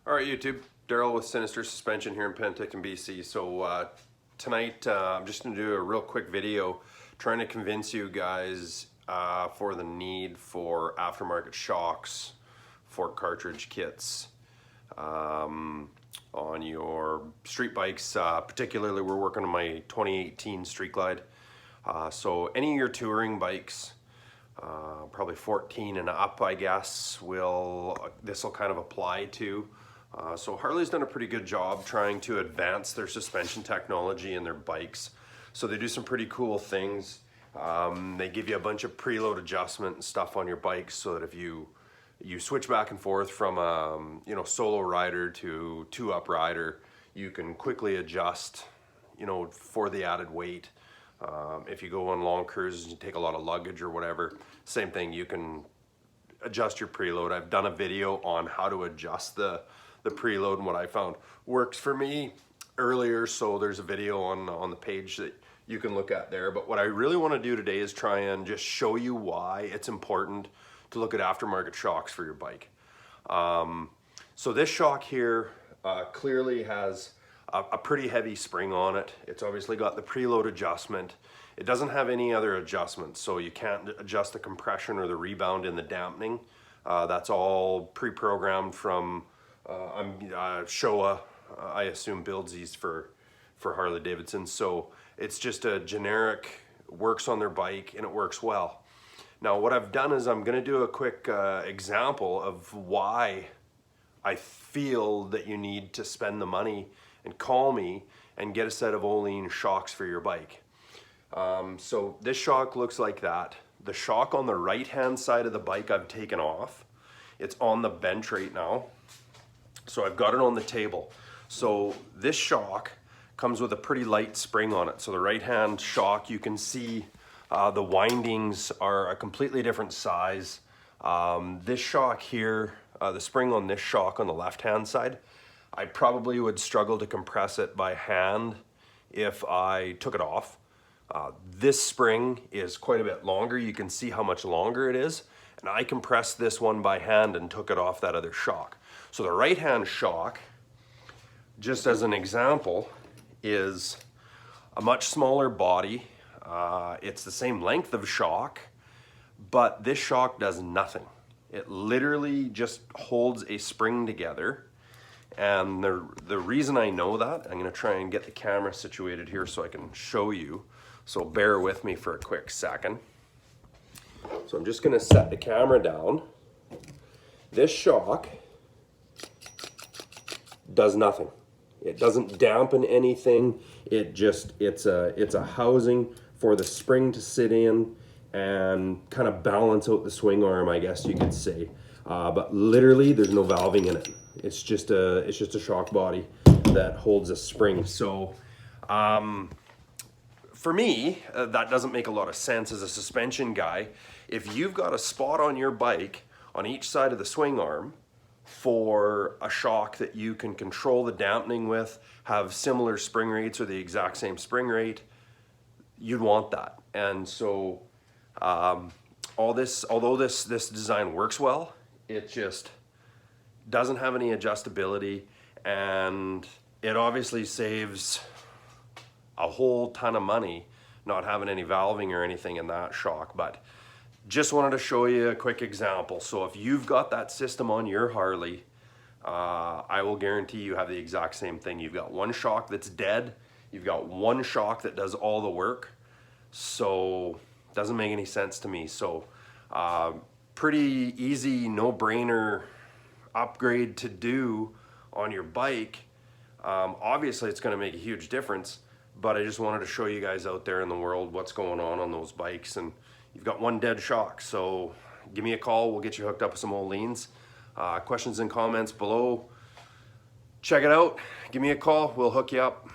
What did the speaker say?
All right, YouTube. Daryl with Sinister Suspension here in Penticton, BC. So tonight I'm just going to do a real quick video trying to convince you guys for the need for aftermarket shocks for cartridge kits on your street bikes. Particularly, we're working on my 2018 Street Glide. So any of your touring bikes, probably 14 and up, I guess, this will kind of apply to. So Harley's done a pretty good job trying to advance their suspension technology in their bikes. So they do some pretty cool things. They give you a bunch of preload adjustment and stuff on your bikes so that if you switch back and forth from solo rider to two-up rider, you can quickly adjust, for the added weight. If you go on long cruises and you take a lot of luggage or whatever, same thing, you can adjust your preload. I've done a video on how to adjust the preload and what I found works for me earlier, so there's a video on the page that you can look at there. But what I really want to do today is try and just show you why it's important to look at aftermarket shocks for your bike. So this shock here clearly has a pretty heavy spring on it. It's obviously got the preload adjustment. It doesn't have any other adjustments, so you can't adjust the compression or the rebound in the dampening. That's all pre-programmed from Showa. I assume builds these for Harley Davidson. So it's just a generic, works on their bike and it works well. Now what I've done is I'm going to do a quick example of why I feel that you need to spend the money and call me and get a set of Öhlins shocks for your bike. So this shock looks like that. The shock on the right hand side of the bike I've taken off. It's on the bench right now. So I've got it on the table. So this shock comes with a pretty light spring on it. So the right hand shock, you can see the windings are a completely different size. This shock here, the spring on this shock on the left hand side, I probably would struggle to compress it by hand if I took it off. This spring is quite a bit longer. You can see how much longer it is. And I compressed this one by hand and took it off that other shock. So the right hand shock, just as an example, is a much smaller body. It's the same length of shock, but this shock does nothing. It literally just holds a spring together. And the reason I know that, I'm gonna try and get the camera situated here so I can show you. So bear with me for a quick second. So I'm just gonna set the camera down. This shock does nothing. It doesn't dampen anything. It's a housing for the spring to sit in and kind of balance out the swing arm, I guess you could say. But literally there's no valving in it. It's just a shock body that holds a spring. So for me, that doesn't make a lot of sense as a suspension guy. If you've got a spot on your bike on each side of the swing arm for a shock that you can control the dampening with, have similar spring rates or the exact same spring rate, you'd want that. And so although this design works well, it just doesn't have any adjustability, and it obviously saves a whole ton of money not having any valving or anything in that shock. But just wanted to show you a quick example. So if you've got that system on your Harley, I will guarantee you have the exact same thing. You've got one shock that's dead. You've got one shock that does all the work. So it doesn't make any sense to me. So pretty easy, no-brainer upgrade to do on your bike. Obviously it's going to make a huge difference, but I just wanted to show you guys out there in the world what's going on those bikes. And you've got one dead shock, so give me a call. We'll get you hooked up with some Öhlins. Questions and comments below. Check it out. Give me a call. We'll hook you up.